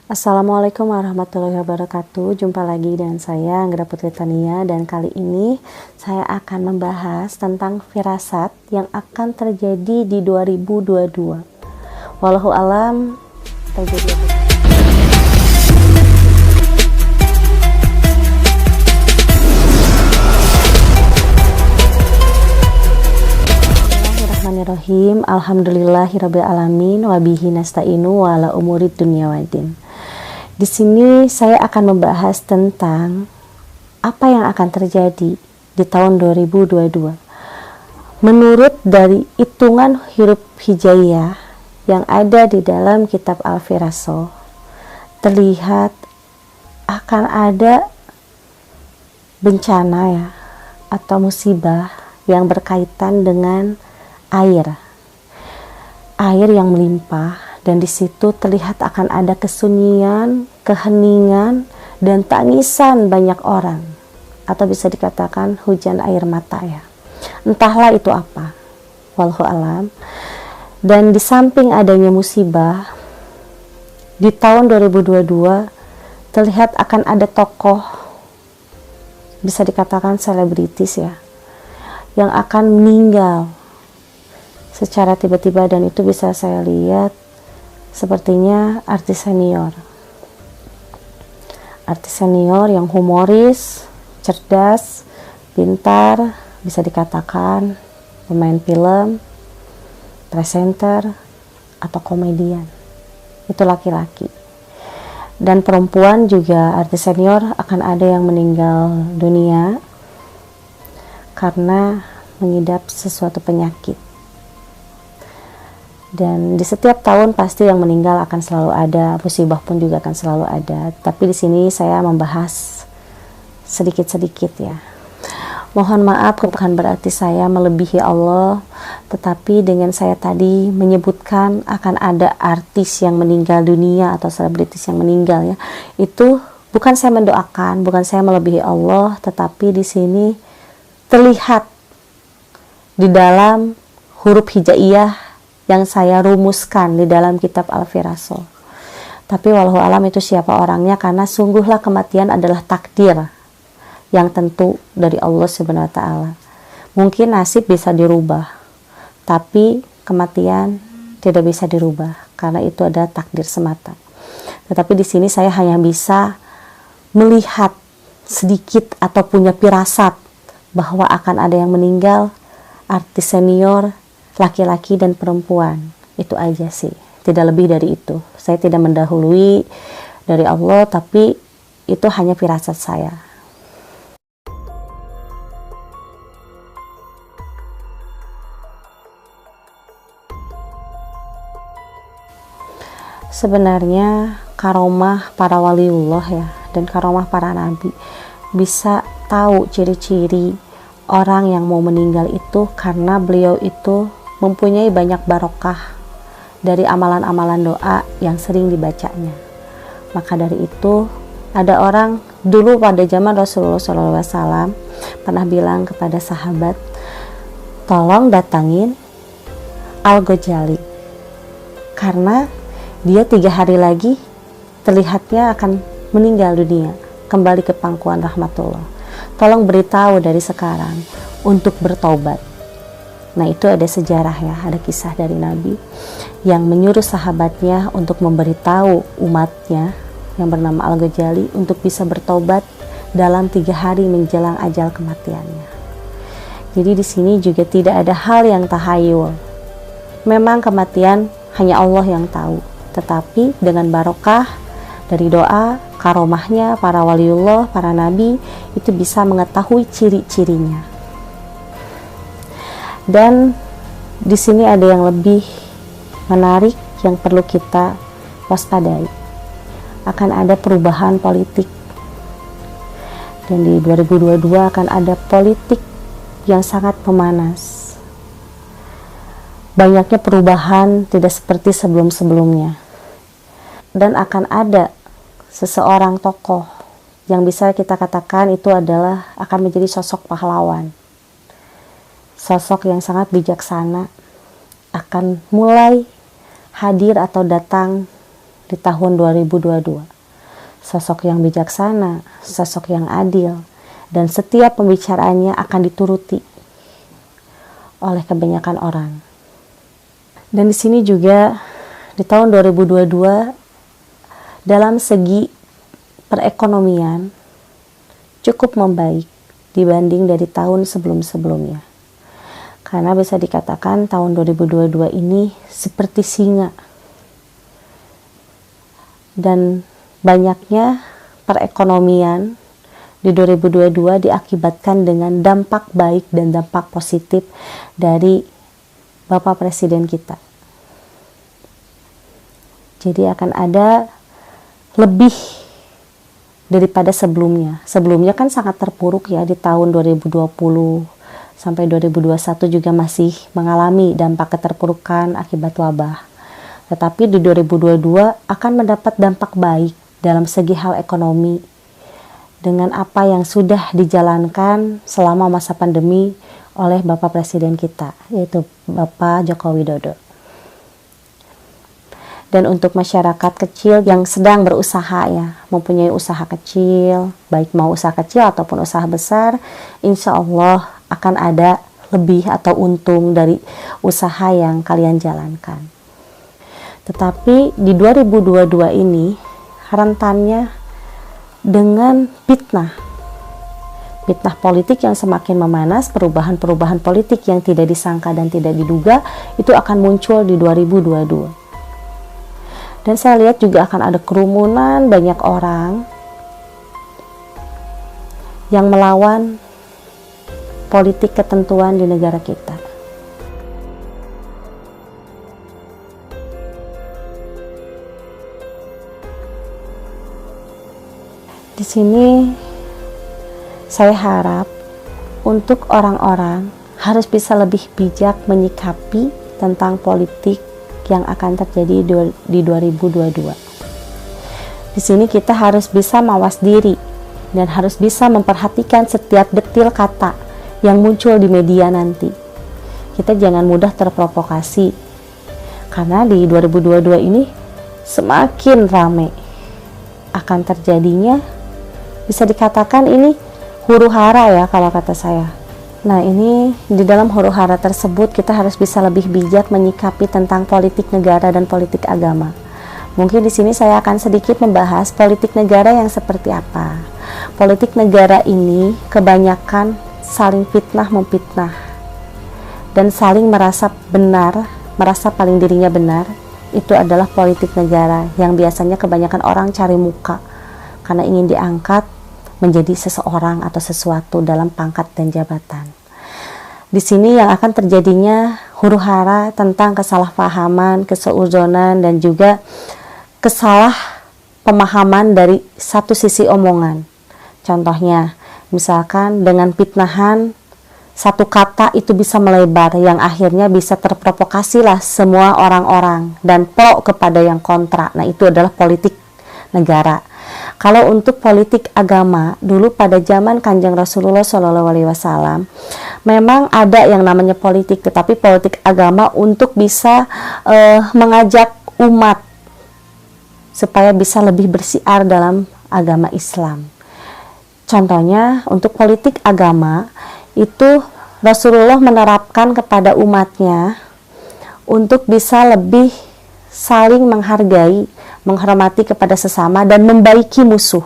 Assalamualaikum warahmatullahi wabarakatuh. Jumpa lagi dengan saya Anggra Putri Tania, dan kali ini saya akan membahas tentang firasat yang akan terjadi di 2022. Wallahu alam terjadi apa? Bismillahirrahmanirrahim. Alhamdulillahirabbil alamin wa bihi nasta'inu wa ala umurid dunya waddin. Di sini saya akan membahas tentang apa yang akan terjadi di tahun 2022. Menurut dari hitungan huruf hijaiyah yang ada di dalam kitab Al-Firasah, terlihat akan ada bencana ya, atau musibah yang berkaitan dengan air yang melimpah. Dan di situ terlihat akan ada kesunyian, keheningan, dan tangisan banyak orang, atau bisa dikatakan hujan air mata ya. Entahlah itu apa, wallahu alam. Dan di samping adanya musibah, di tahun 2022 terlihat akan ada tokoh, bisa dikatakan selebritis ya, yang akan meninggal secara tiba-tiba. Dan itu bisa saya lihat sepertinya artis senior yang humoris, cerdas, pintar, bisa dikatakan pemain film, presenter, atau komedian. Itu laki-laki. Dan perempuan juga artis senior akan ada yang meninggal dunia karena mengidap sesuatu penyakit. Dan di setiap tahun pasti yang meninggal akan selalu ada, musibah pun juga akan selalu ada. Tapi di sini saya membahas sedikit-sedikit ya. Mohon maaf, bukan berarti saya melebihi Allah, tetapi dengan saya tadi menyebutkan akan ada artis yang meninggal dunia atau selebritis yang meninggal ya, itu bukan saya mendoakan, bukan saya melebihi Allah, tetapi di sini terlihat di dalam huruf hijaiyah yang saya rumuskan di dalam kitab Al-Firasah. Tapi wallahu alam itu siapa orangnya, karena sungguhlah kematian adalah takdir yang tentu dari Allah Subhanahu wa taala. Mungkin nasib bisa dirubah, tapi kematian tidak bisa dirubah karena itu adalah takdir semata. Tetapi di sini saya hanya bisa melihat sedikit atau punya firasat bahwa akan ada yang meninggal, artis senior, laki-laki dan perempuan. Itu aja sih, tidak lebih dari itu. Saya tidak mendahului dari Allah, tapi itu hanya firasat saya. Sebenarnya karomah para waliullah ya, dan karomah para nabi, bisa tahu ciri-ciri orang yang mau meninggal itu karena beliau itu mempunyai banyak barokah dari amalan-amalan doa yang sering dibacanya. Maka dari itu ada orang dulu pada zaman Rasulullah SAW pernah bilang kepada sahabat, tolong datangin Al-Ghazali karena dia 3 hari lagi terlihatnya akan meninggal dunia, kembali ke pangkuan rahmatullah. Tolong beritahu dari sekarang untuk bertaubat. Nah, itu ada sejarah ya, ada kisah dari Nabi yang menyuruh sahabatnya untuk memberitahu umatnya yang bernama Al-Ghazali untuk bisa bertaubat dalam 3 hari menjelang ajal kematiannya. Jadi di sini juga tidak ada hal yang tahayul. Memang kematian hanya Allah yang tahu, tetapi dengan barokah dari doa, karomahnya para waliullah, para nabi, itu bisa mengetahui ciri-cirinya. Dan di sini ada yang lebih menarik yang perlu kita waspadai. Akan ada perubahan politik. Dan di 2022 akan ada politik yang sangat memanas. Banyaknya perubahan tidak seperti sebelum-sebelumnya. Dan akan ada seseorang tokoh yang bisa kita katakan itu adalah akan menjadi sosok pahlawan. Sosok yang sangat bijaksana akan mulai hadir atau datang di tahun 2022. Sosok yang bijaksana, sosok yang adil, dan setiap pembicaraannya akan dituruti oleh kebanyakan orang. Dan di sini juga di tahun 2022 dalam segi perekonomian cukup membaik dibanding dari tahun sebelum-sebelumnya. Karena bisa dikatakan tahun 2022 ini seperti singa. Dan banyaknya perekonomian di 2022 diakibatkan dengan dampak baik dan dampak positif dari Bapak Presiden kita. Jadi akan ada lebih daripada sebelumnya. Sebelumnya kan sangat terpuruk ya, di tahun 2020 sampai 2021 juga masih mengalami dampak keterpurukan akibat wabah. Tetapi di 2022 akan mendapat dampak baik dalam segi hal ekonomi dengan apa yang sudah dijalankan selama masa pandemi oleh Bapak Presiden kita, yaitu Bapak Joko Widodo. Dan untuk masyarakat kecil yang sedang berusaha ya, mempunyai usaha kecil, baik mau usaha kecil ataupun usaha besar, insya Allah akan ada lebih atau untung dari usaha yang kalian jalankan. Tetapi di 2022 ini rentannya dengan fitnah politik yang semakin memanas, perubahan-perubahan politik yang tidak disangka dan tidak diduga itu akan muncul di 2022. Dan saya lihat juga akan ada kerumunan banyak orang yang melawan politik ketentuan di negara kita. Di sini saya harap untuk orang-orang harus bisa lebih bijak menyikapi tentang politik yang akan terjadi di 2022. Di sini kita harus bisa mawas diri dan harus bisa memperhatikan setiap detil kata yang muncul di media nanti. Kita jangan mudah terprovokasi karena di 2022 ini semakin ramai akan terjadinya, bisa dikatakan ini huru-hara ya kalau kata saya. Nah, ini di dalam huru-hara tersebut kita harus bisa lebih bijak menyikapi tentang politik negara dan politik agama. Mungkin di sini saya akan sedikit membahas politik negara yang seperti apa. Politik negara ini kebanyakan saling fitnah memfitnah dan saling merasa benar, merasa paling dirinya benar. Itu adalah politik negara yang biasanya kebanyakan orang cari muka karena ingin diangkat menjadi seseorang atau sesuatu dalam pangkat dan jabatan. Di sini yang akan terjadinya huru-hara tentang kesalahpahaman, keseuzonan, dan juga kesalahpemahaman dari satu sisi omongan. Contohnya, misalkan dengan fitnahan satu kata itu bisa melebar yang akhirnya bisa terprovokasilah semua orang-orang dan pro kepada yang kontra. Nah, itu adalah politik negara. Kalau untuk politik agama, dulu pada zaman Kanjeng Rasulullah SAW, memang ada yang namanya politik, tetapi politik agama untuk bisa mengajak umat supaya bisa lebih bersiar dalam agama Islam. Contohnya, untuk politik agama, itu Rasulullah menerapkan kepada umatnya untuk bisa lebih saling menghargai, menghormati kepada sesama dan membaiki musuh.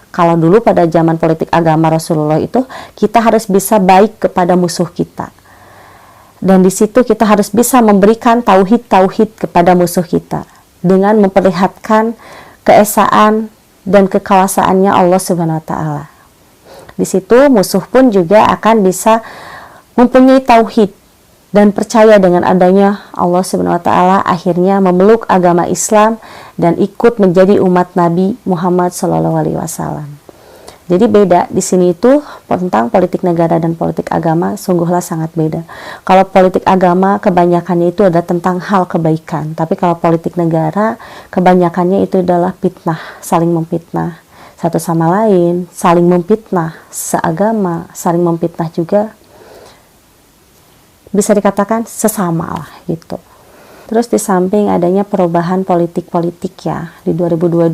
Kalau dulu pada zaman politik agama Rasulullah itu kita harus bisa baik kepada musuh kita. Dan di situ kita harus bisa memberikan tauhid kepada musuh kita dengan memperlihatkan keesaan dan kekuasaannya Allah Subhanahu wa taala. Di situ musuh pun juga akan bisa mempunyai tauhid dan percaya dengan adanya Allah Subhanahu wa taala, akhirnya memeluk agama Islam dan ikut menjadi umat Nabi Muhammad SAW. Jadi beda di sini itu tentang politik negara dan politik agama sungguhlah sangat beda. Kalau politik agama kebanyakannya itu adalah tentang hal kebaikan, tapi kalau politik negara kebanyakannya itu adalah fitnah, saling memfitnah satu sama lain, saling memfitnah seagama, saling memfitnah juga bisa dikatakan sesama lah gitu. Terus di samping adanya perubahan politik-politik ya, di 2022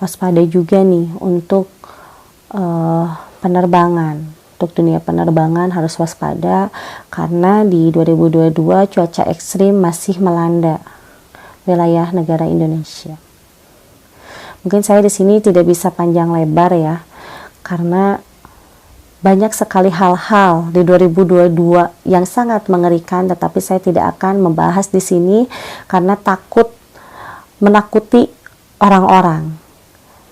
waspada juga nih untuk penerbangan. Untuk dunia penerbangan harus waspada karena di 2022 cuaca ekstrim masih melanda wilayah negara Indonesia. Mungkin saya di sini tidak bisa panjang lebar ya, karena banyak sekali hal-hal di 2022 yang sangat mengerikan, tetapi saya tidak akan membahas di sini karena takut menakuti orang-orang.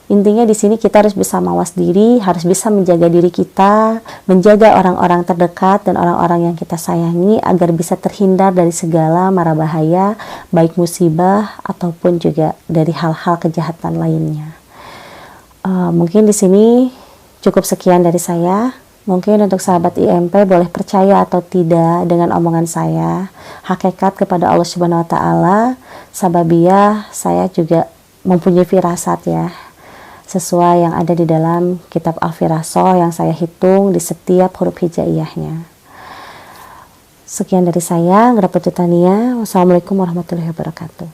Intinya di sini kita harus bisa mawas diri, harus bisa menjaga diri kita, menjaga orang-orang terdekat dan orang-orang yang kita sayangi agar bisa terhindar dari segala mara bahaya, baik musibah ataupun juga dari hal-hal kejahatan lainnya. Mungkin di sini cukup sekian dari saya. Mungkin untuk sahabat IMP boleh percaya atau tidak dengan omongan saya. Hakikat kepada Allah Subhanahu wa taala, sababiyah saya juga mempunyai firasat ya, sesuai yang ada di dalam kitab Al-Firasah yang saya hitung di setiap huruf hijaiyahnya. Sekian dari saya, Ngerapetutania. Wassalamualaikum warahmatullahi wabarakatuh.